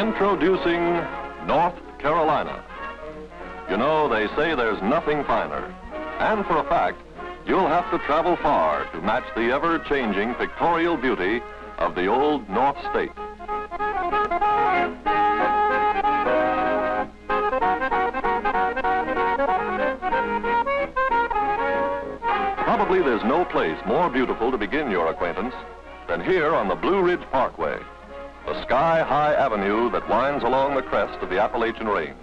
Introducing North Carolina. You know, they say there's nothing finer. And for a fact, you'll have to travel far to match the ever-changing pictorial beauty of the old North State. Probably there's no place more beautiful to begin your acquaintance than here on the Blue Ridge Parkway, the sky-high avenue that winds along the crest of the Appalachian Range.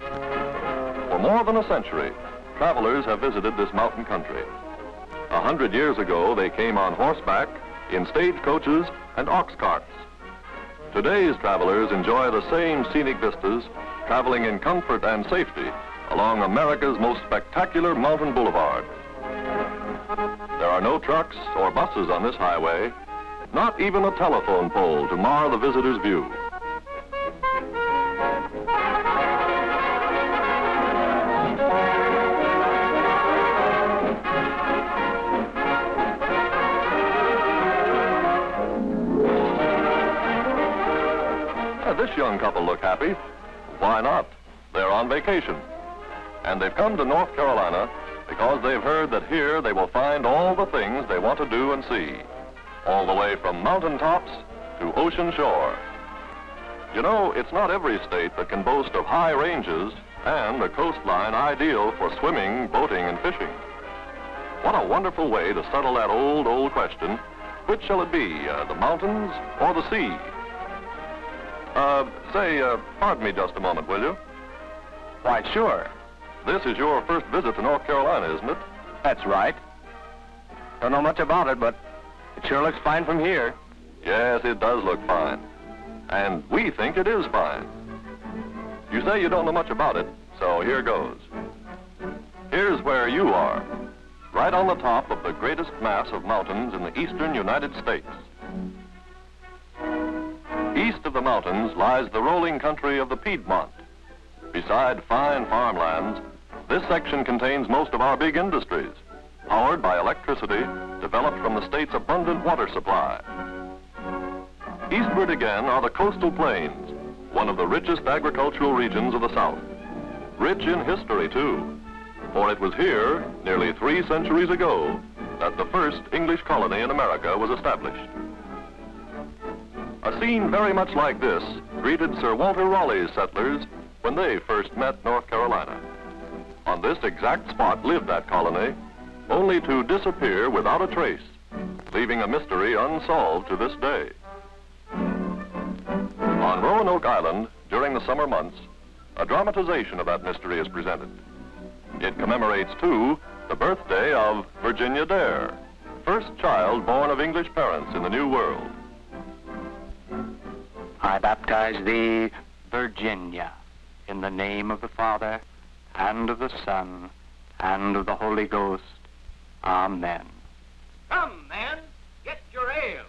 For more than a century, travelers have visited this mountain country. 100 years ago, they came on horseback, in stagecoaches, and ox carts. Today's travelers enjoy the same scenic vistas, traveling in comfort and safety along America's most spectacular mountain boulevard. There are no trucks or buses on this highway, not even a telephone pole to mar the visitor's view. This young couple look happy. Why not? They're on vacation. And they've come to North Carolina because they've heard that here they will find all the things they want to do and see, all the way from mountaintops to ocean shore. You know, it's not every state that can boast of high ranges and a coastline ideal for swimming, boating, and fishing. What a wonderful way to settle that old question, which shall it be, the mountains or the sea? Pardon me just a moment, will you? Why, sure. This is your first visit to North Carolina, isn't it? That's right. Don't know much about it, but it sure looks fine from here. Yes, it does look fine. And we think it is fine. You say you don't know much about it, so here goes. Here's where you are, right on the top of the greatest mass of mountains in the eastern United States. East of the mountains lies the rolling country of the Piedmont. Beside fine farmlands, this section contains most of our big industries, powered by electricity developed from the state's abundant water supply. Eastward again are the coastal plains, one of the richest agricultural regions of the South. Rich in history, too, for it was here, nearly 3 centuries ago, that the first English colony in America was established. A scene very much like this greeted Sir Walter Raleigh's settlers when they first met North Carolina. On this exact spot lived that colony, only to disappear without a trace, leaving a mystery unsolved to this day. On Roanoke Island, during the summer months, a dramatization of that mystery is presented. It commemorates, too, the birthday of Virginia Dare, first child born of English parents in the New World. I baptize thee, Virginia, in the name of the Father, and of the Son, and of the Holy Ghost. Amen. Come, men, get your ale.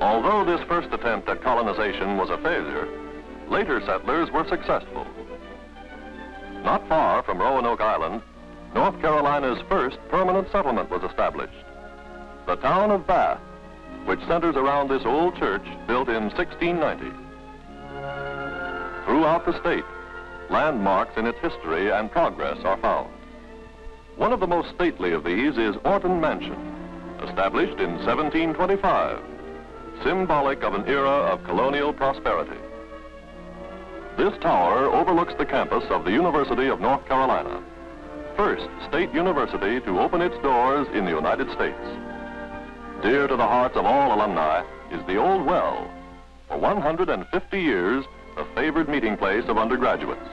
Although this first attempt at colonization was a failure, later settlers were successful. Not far from Roanoke Island, North Carolina's first permanent settlement was established, the town of Bath, which centers around this old church built in 1690. Throughout the state, landmarks in its history and progress are found. One of the most stately of these is Orton Mansion, established in 1725, symbolic of an era of colonial prosperity. This tower overlooks the campus of the University of North Carolina, first state university to open its doors in the United States. Dear to the hearts of all alumni is the Old Well, for 150 years the favored meeting place of undergraduates.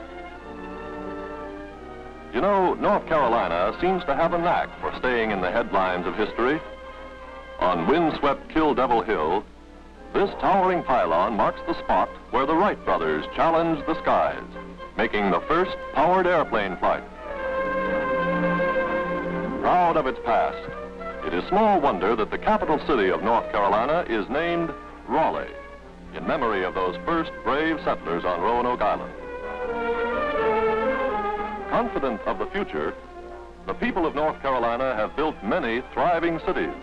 You know, North Carolina seems to have a knack for staying in the headlines of history. On windswept Kill Devil Hill, this towering pylon marks the spot where the Wright brothers challenged the skies, making the first powered airplane flight. Proud of its past, It is small wonder that the capital city of North Carolina is named Raleigh, in memory of those first brave settlers on Roanoke Island. Confident of the future, the people of North Carolina have built many thriving cities.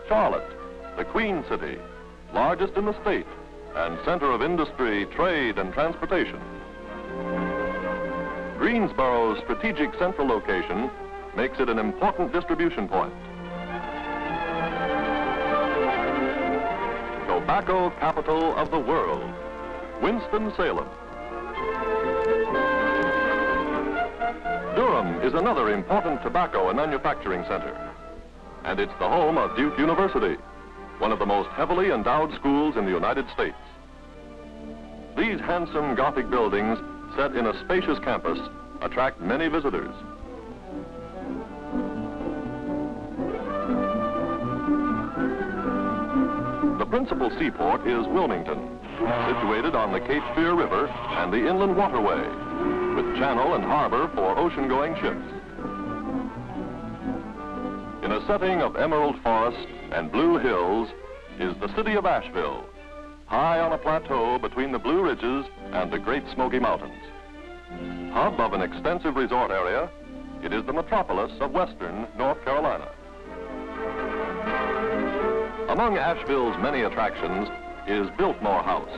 Charlotte, the Queen City, largest in the state and center of industry, trade, and transportation. Greensboro's strategic central location makes it an important distribution point. Tobacco capital of the world, Winston-Salem. Durham is another important tobacco and manufacturing center, and it's the home of Duke University, one of the most heavily endowed schools in the United States. These handsome Gothic buildings, set in a spacious campus, attract many visitors. The principal seaport is Wilmington, situated on the Cape Fear River and the inland waterway, with channel and harbor for ocean-going ships. In a setting of emerald forest and blue hills is the city of Asheville, high on a plateau between the Blue Ridges and the Great Smoky Mountains. Hub of an extensive resort area, it is the metropolis of western North Carolina. Among Asheville's many attractions is Biltmore House,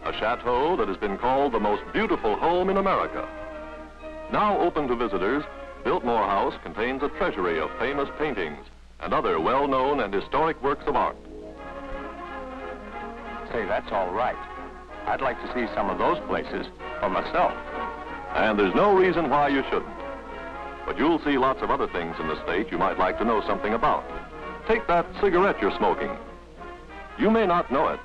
a chateau that has been called the most beautiful home in America. Now open to visitors, Biltmore House contains a treasury of famous paintings and other well-known and historic works of art. Say, that's all right. I'd like to see some of those places for myself. And there's no reason why you shouldn't. But you'll see lots of other things in the state you might like to know something about. Take that cigarette you're smoking. You may not know it,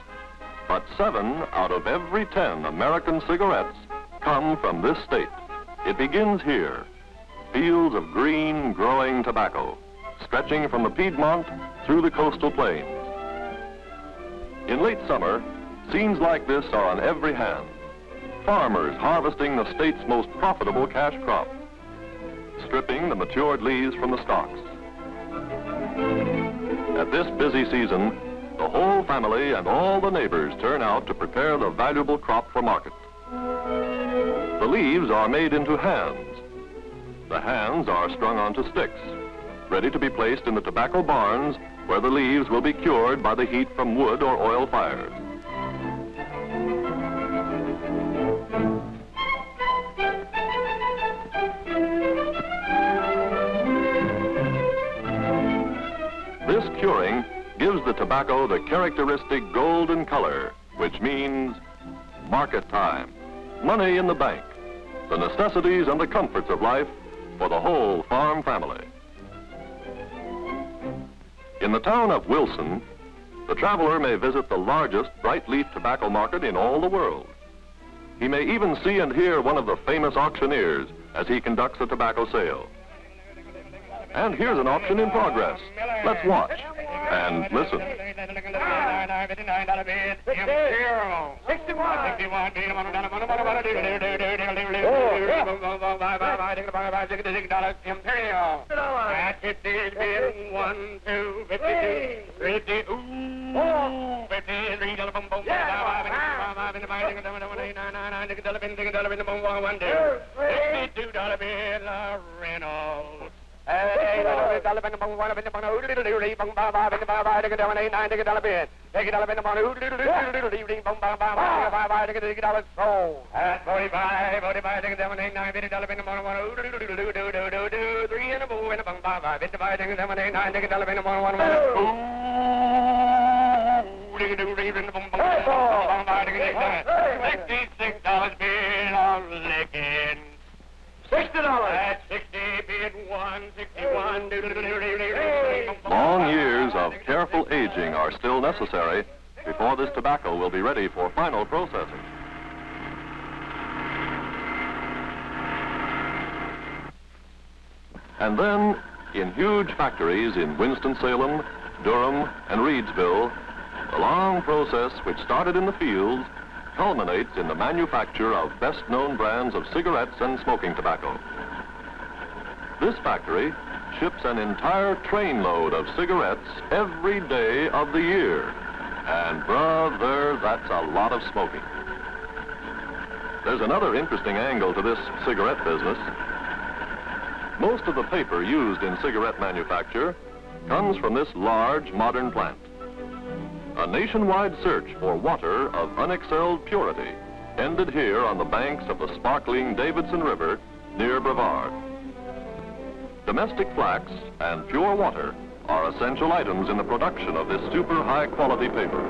but 7 out of every 10 American cigarettes come from this state. It begins here. Fields of green, growing tobacco, stretching from the Piedmont through the coastal plains. In late summer, scenes like this are on every hand. Farmers harvesting the state's most profitable cash crop, stripping the matured leaves from the stalks. At this busy season, the whole family and all the neighbors turn out to prepare the valuable crop for market. The leaves are made into hands. The hands are strung onto sticks, ready to be placed in the tobacco barns where the leaves will be cured by the heat from wood or oil fires. This curing gives the tobacco the characteristic golden color, which means market time, money in the bank, the necessities and the comforts of life for the whole farm family. In the town of Wilson, the traveler may visit the largest bright leaf tobacco market in all the world. He may even see and hear one of the famous auctioneers as he conducts a tobacco sale. And here's an auction in progress. Let's watch and listen. Long years of careful aging are still necessary before this tobacco will be ready for final processing. And then, in huge factories in Winston-Salem, Durham, and Reedsville, the long process which started in the fields culminates in the manufacture of best-known brands of cigarettes and smoking tobacco. This factory, ships an entire trainload of cigarettes every day of the year. And brother, that's a lot of smoking. There's another interesting angle to this cigarette business. Most of the paper used in cigarette manufacture comes from this large modern plant. A nationwide search for water of unexcelled purity ended here on the banks of the sparkling Davidson River near Brevard. Domestic flax and pure water are essential items in the production of this super high quality paper.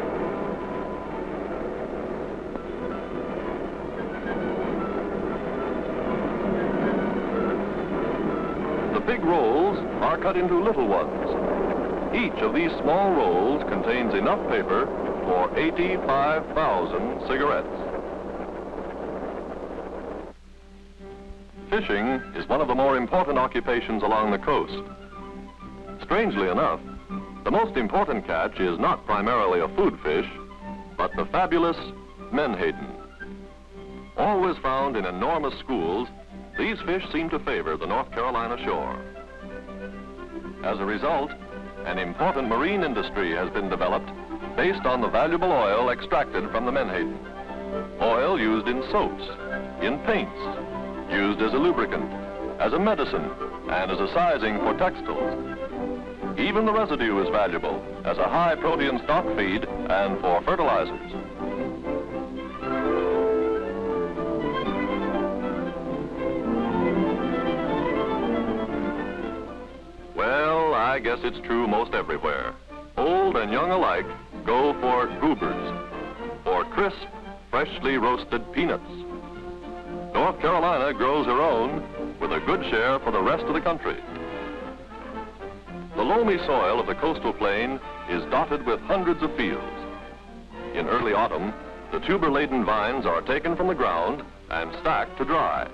The big rolls are cut into little ones. Each of these small rolls contains enough paper for 85,000 cigarettes. Fishing is one of the more important occupations along the coast. Strangely enough, the most important catch is not primarily a food fish, but the fabulous menhaden. Always found in enormous schools, these fish seem to favor the North Carolina shore. As a result, an important marine industry has been developed based on the valuable oil extracted from the menhaden. Oil used in soaps, in paints, used as a lubricant, as a medicine, and as a sizing for textiles. Even the residue is valuable as a high protein stock feed and for fertilizers. Well, I guess it's true most everywhere. Old and young alike go for goobers, or crisp, freshly roasted peanuts. North Carolina grows her own with a good share for the rest of the country. The loamy soil of the coastal plain is dotted with hundreds of fields. In early autumn, the tuber-laden vines are taken from the ground and stacked to dry.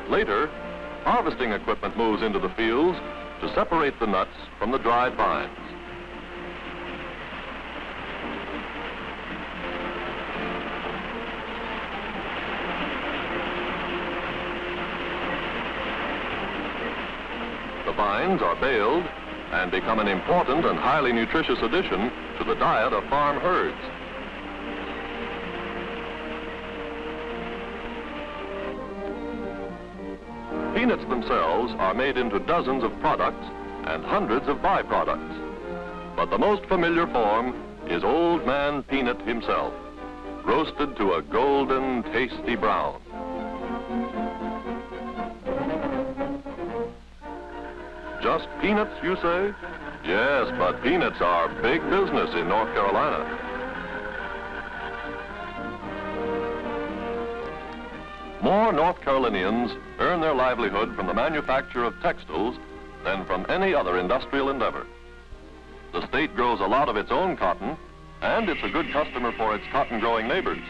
Later, harvesting equipment moves into the fields to separate the nuts from the dried vines. The vines are baled and become an important and highly nutritious addition to the diet of farm herds. Peanuts themselves are made into dozens of products and hundreds of byproducts. But the most familiar form is Old Man Peanut himself, roasted to a golden, tasty brown. Just peanuts, you say? Yes, but peanuts are big business in North Carolina. More North Carolinians earn their livelihood from the manufacture of textiles than from any other industrial endeavor. The state grows a lot of its own cotton, and it's a good customer for its cotton-growing neighbors.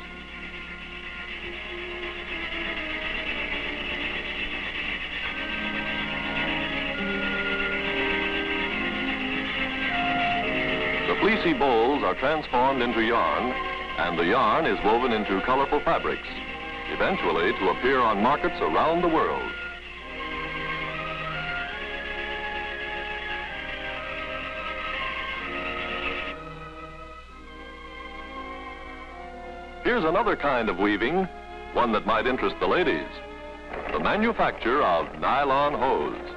The fleecy bolls are transformed into yarn, and the yarn is woven into colorful fabrics, eventually to appear on markets around the world. Here's another kind of weaving, one that might interest the ladies: the manufacture of nylon hose.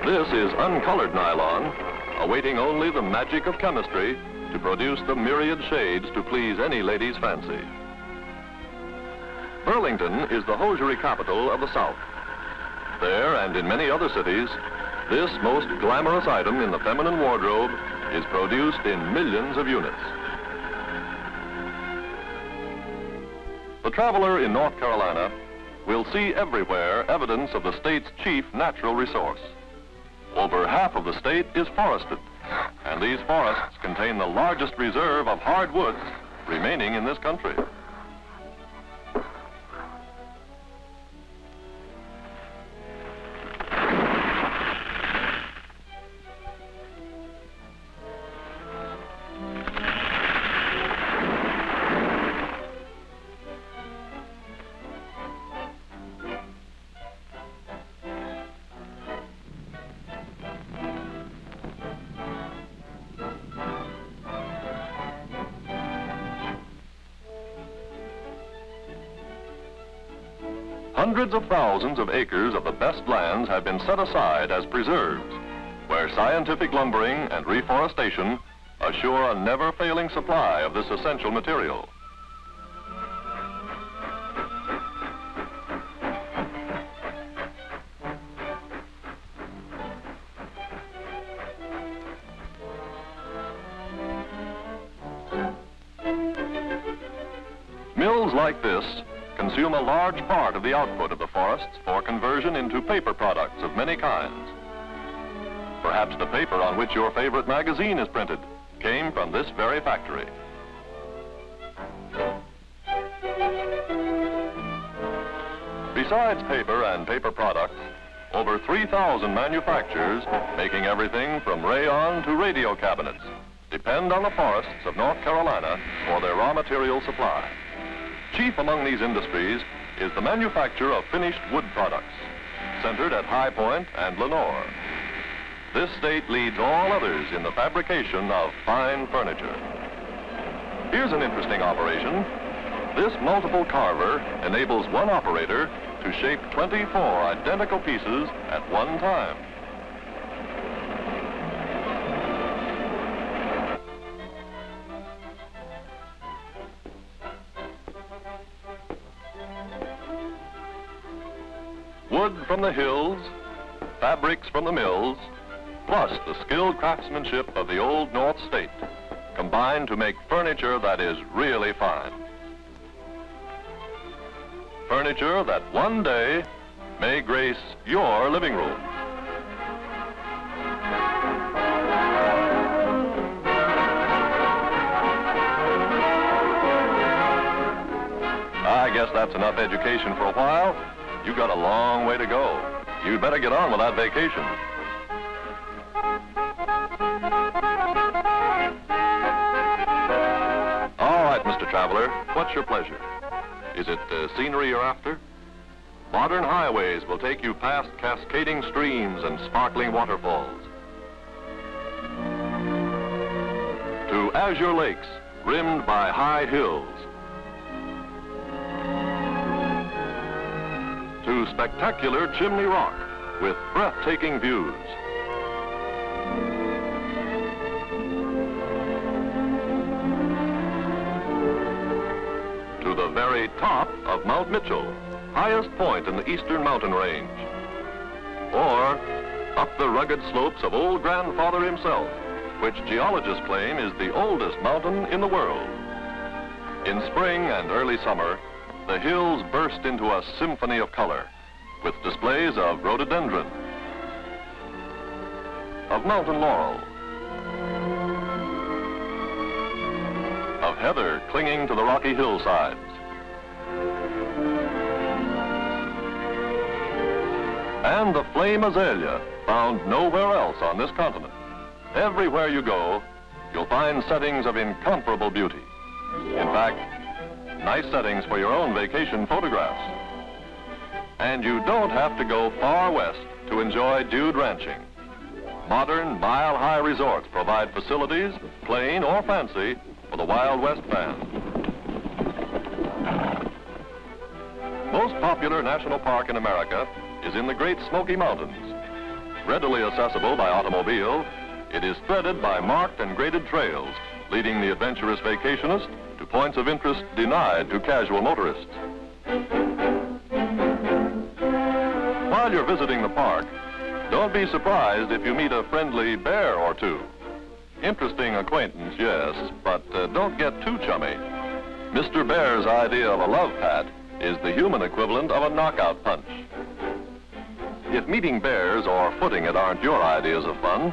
This is uncolored nylon, awaiting only the magic of chemistry to produce the myriad shades to please any lady's fancy. Burlington is the hosiery capital of the South. There, and in many other cities, this most glamorous item in the feminine wardrobe is produced in millions of units. The traveler in North Carolina will see everywhere evidence of the state's chief natural resource. Over half of the state is forested, and these forests contain the largest reserve of hardwoods remaining in this country. Hundreds of thousands of acres of the best lands have been set aside as preserves, where scientific lumbering and reforestation assure a never-failing supply of this essential material. Mills like this consume a large part of the output of the forests for conversion into paper products of many kinds. Perhaps the paper on which your favorite magazine is printed came from this very factory. Besides paper and paper products, over 3,000 manufacturers, making everything from rayon to radio cabinets, depend on the forests of North Carolina for their raw material supply. Chief among these industries is the manufacture of finished wood products, centered at High Point and Lenore. This state leads all others in the fabrication of fine furniture. Here's an interesting operation. This multiple carver enables one operator to shape 24 identical pieces at one time. Wood from the hills, fabrics from the mills, plus the skilled craftsmanship of the Old North State, combine to make furniture that is really fine. Furniture that one day may grace your living room. I guess that's enough education for a while. You've got a long way to go. You'd better get on with that vacation. All right, Mr. Traveler, what's your pleasure? Is it scenery you're after? Modern highways will take you past cascading streams and sparkling waterfalls, to azure lakes rimmed by high hills, to spectacular Chimney Rock with breathtaking views, to the very top of Mount Mitchell, highest point in the eastern mountain range, or up the rugged slopes of Old Grandfather himself, which geologists claim is the oldest mountain in the world. In spring and early summer, the hills burst into a symphony of color, with displays of rhododendron, of mountain laurel, of heather clinging to the rocky hillsides, and the flame azalea, found nowhere else on this continent. Everywhere you go, you'll find settings of incomparable beauty. In fact, nice settings for your own vacation photographs. And you don't have to go far west to enjoy dude ranching. Modern, mile-high resorts provide facilities, plain or fancy, for the Wild West fan. Most popular national park in America is in the Great Smoky Mountains. Readily accessible by automobile, it is threaded by marked and graded trails, leading the adventurous vacationist to points of interest denied to casual motorists. While you're visiting the park, don't be surprised if you meet a friendly bear or two. Interesting acquaintance, yes, but don't get too chummy. Mr. Bear's idea of a love pat is the human equivalent of a knockout punch. If meeting bears or footing it aren't your ideas of fun,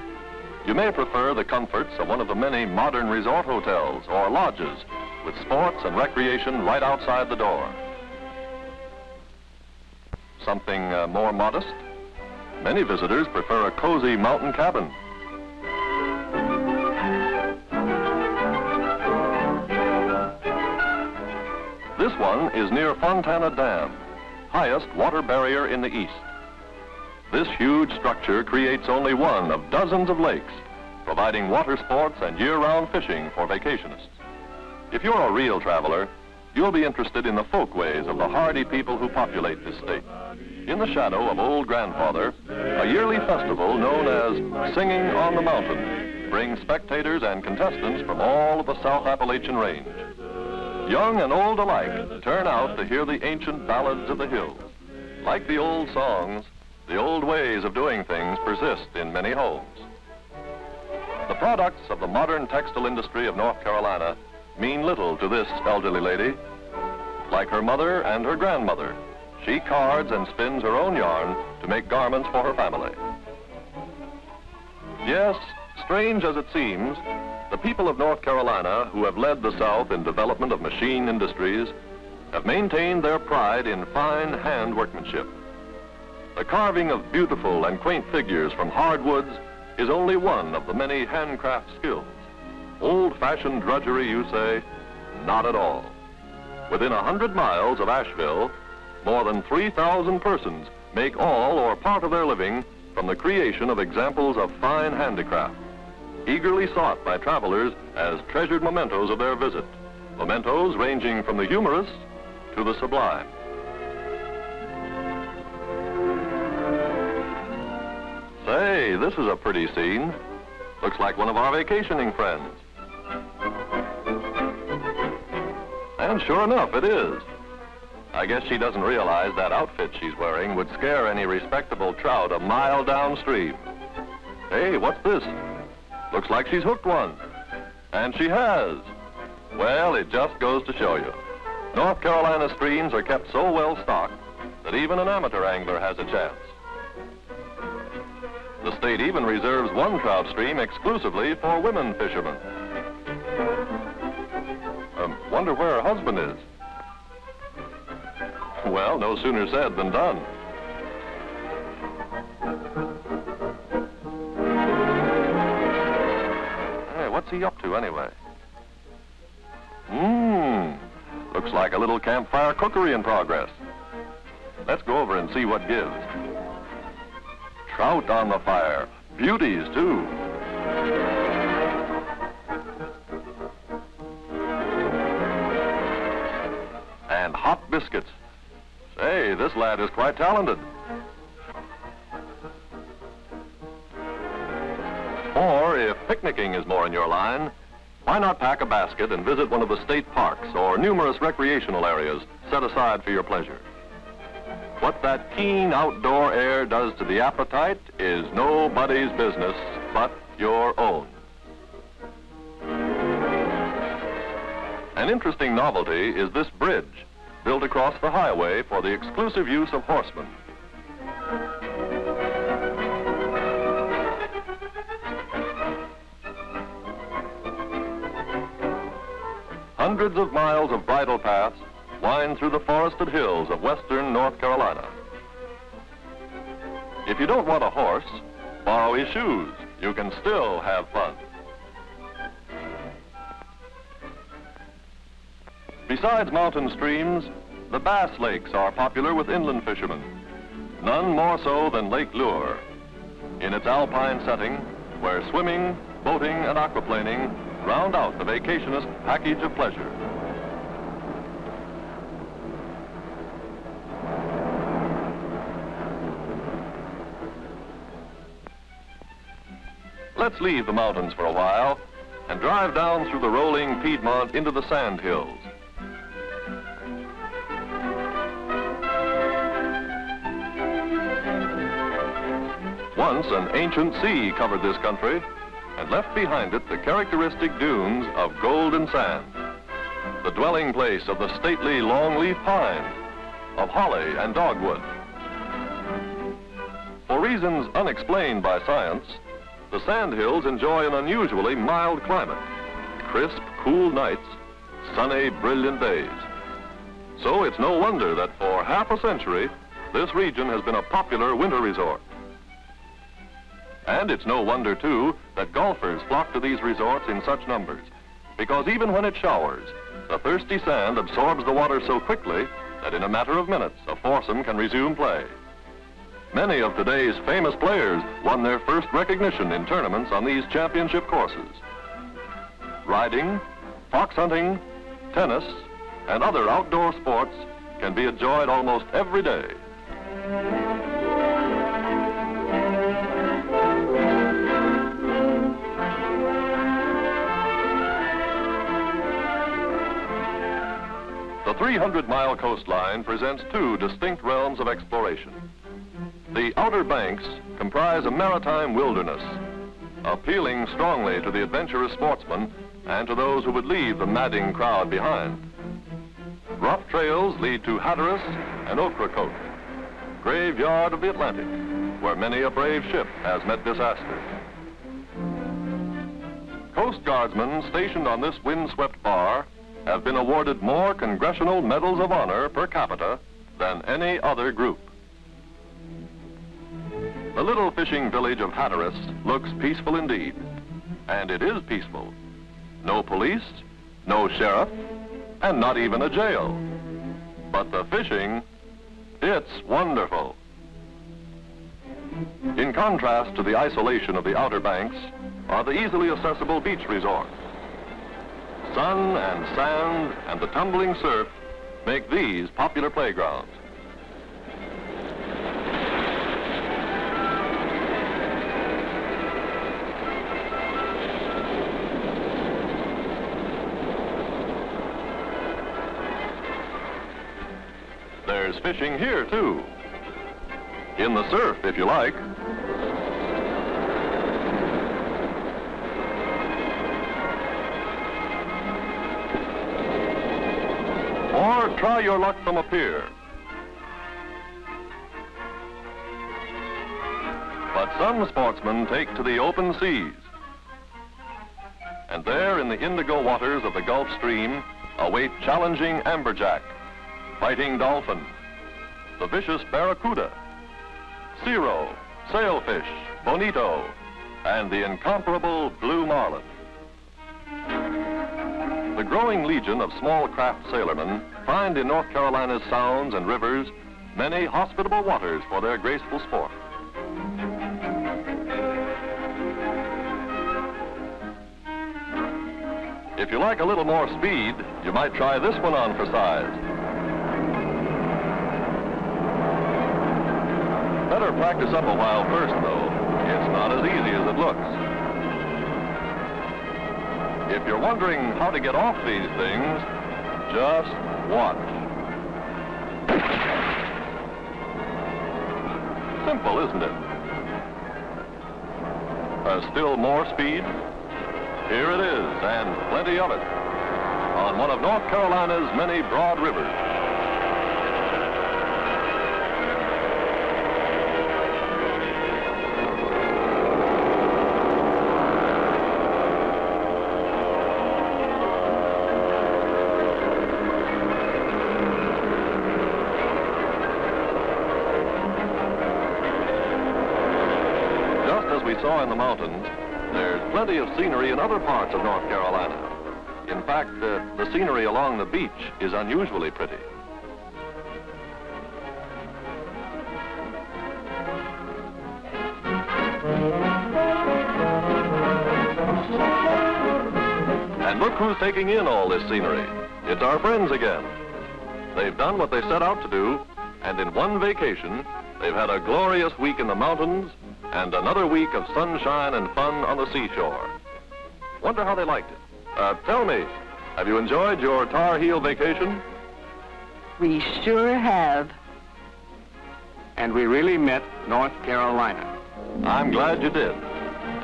you may prefer the comforts of one of the many modern resort hotels or lodges with sports and recreation right outside the door. Something more modest? Many visitors prefer a cozy mountain cabin. This one is near Fontana Dam, highest water barrier in the east. This huge structure creates only one of dozens of lakes, providing water sports and year-round fishing for vacationists. If you're a real traveler, you'll be interested in the folkways of the hardy people who populate this state. In the shadow of Old Grandfather, a yearly festival known as Singing on the Mountain brings spectators and contestants from all of the South Appalachian Range. Young and old alike turn out to hear the ancient ballads of the hills. Like the old songs, the old ways of doing things persist in many homes. The products of the modern textile industry of North Carolina mean little to this elderly lady. Like her mother and her grandmother, she cards and spins her own yarn to make garments for her family. Yes, strange as it seems, the people of North Carolina who have led the South in development of machine industries have maintained their pride in fine hand workmanship. The carving of beautiful and quaint figures from hardwoods is only one of the many handcraft skills. Old-fashioned drudgery, you say? Not at all. Within 100 miles of Asheville, more than 3,000 persons make all or part of their living from the creation of examples of fine handicraft, eagerly sought by travelers as treasured mementos of their visit, mementos ranging from the humorous to the sublime. Say, this is a pretty scene. Looks like one of our vacationing friends. And sure enough, it is. I guess she doesn't realize that outfit she's wearing would scare any respectable trout a mile downstream. Hey, what's this? Looks like she's hooked one. And she has. Well, it just goes to show you. North Carolina streams are kept so well stocked that even an amateur angler has a chance. The state even reserves one trout stream exclusively for women fishermen. Wonder where her husband is. Well, no sooner said than done. Hey, what's he up to anyway? Looks like a little campfire cookery in progress. Let's go over and see what gives. Trout on the fire. Beauties, too. And hot biscuits. Say, this lad is quite talented. Or, if picnicking is more in your line, why not pack a basket and visit one of the state parks or numerous recreational areas set aside for your pleasure? What that keen outdoor air does to the appetite is nobody's business but your own. An interesting novelty is this bridge, built across the highway for the exclusive use of horsemen. Hundreds of miles of bridle paths wind through the forested hills of western North Carolina. If you don't want a horse, borrow his shoes. You can still have fun. Besides mountain streams, the Bass Lakes are popular with inland fishermen, none more so than Lake Lure. In its alpine setting, where swimming, boating, and aquaplaning round out the vacationist package of pleasure. Let's leave the mountains for a while and drive down through the rolling Piedmont into the sand hills. Once an ancient sea covered this country and left behind it the characteristic dunes of golden sand, the dwelling place of the stately longleaf pine, of holly and dogwood. For reasons unexplained by science, the sandhills enjoy an unusually mild climate, crisp, cool nights, sunny, brilliant days. So it's no wonder that for half a century, this region has been a popular winter resort. And it's no wonder, too, that golfers flock to these resorts in such numbers, because even when it showers, the thirsty sand absorbs the water so quickly that in a matter of minutes, a foursome can resume play. Many of today's famous players won their first recognition in tournaments on these championship courses. Riding, fox hunting, tennis, and other outdoor sports can be enjoyed almost every day. The 300-mile coastline presents two distinct realms of exploration. The Outer Banks comprise a maritime wilderness, appealing strongly to the adventurous sportsman and to those who would leave the madding crowd behind. Rough trails lead to Hatteras and Ocracoke, graveyard of the Atlantic, where many a brave ship has met disaster. Coast Guardsmen stationed on this windswept bar have been awarded more Congressional Medals of Honor per capita than any other group. The little fishing village of Hatteras looks peaceful indeed, and it is peaceful. No police, no sheriff, and not even a jail. But the fishing, it's wonderful. In contrast to the isolation of the Outer Banks are the easily accessible beach resorts. Sun and sand and the tumbling surf make these popular playgrounds. There's fishing here, too. In the surf, if you like. Or try your luck from a pier. But some sportsmen take to the open seas. And there in the indigo waters of the Gulf Stream await challenging amberjack, fighting dolphin, the vicious barracuda, Cero, sailfish, bonito, and the incomparable blue marlin. The growing legion of small craft sailormen find in North Carolina's sounds and rivers many hospitable waters for their graceful sport. If you like a little more speed, you might try this one on for size. Better practice up a while first, though. It's not as easy as it looks. If you're wondering how to get off these things, just watch. Simple, isn't it? Still more speed? Here it is, and plenty of it, on one of North Carolina's many broad rivers. Saw in the mountains, there's plenty of scenery in other parts of North Carolina. In fact, the scenery along the beach is unusually pretty. And look who's taking in all this scenery. It's our friends again. They've done what they set out to do, and in one vacation, they've had a glorious week in the mountains and another week of sunshine and fun on the seashore. Wonder how they liked it. Tell me, have you enjoyed your Tar Heel vacation? We sure have. And we really met North Carolina. I'm glad you did.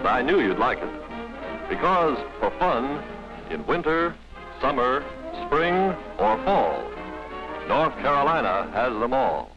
I knew you'd like it. Because for fun, in winter, summer, spring, or fall, North Carolina has them all.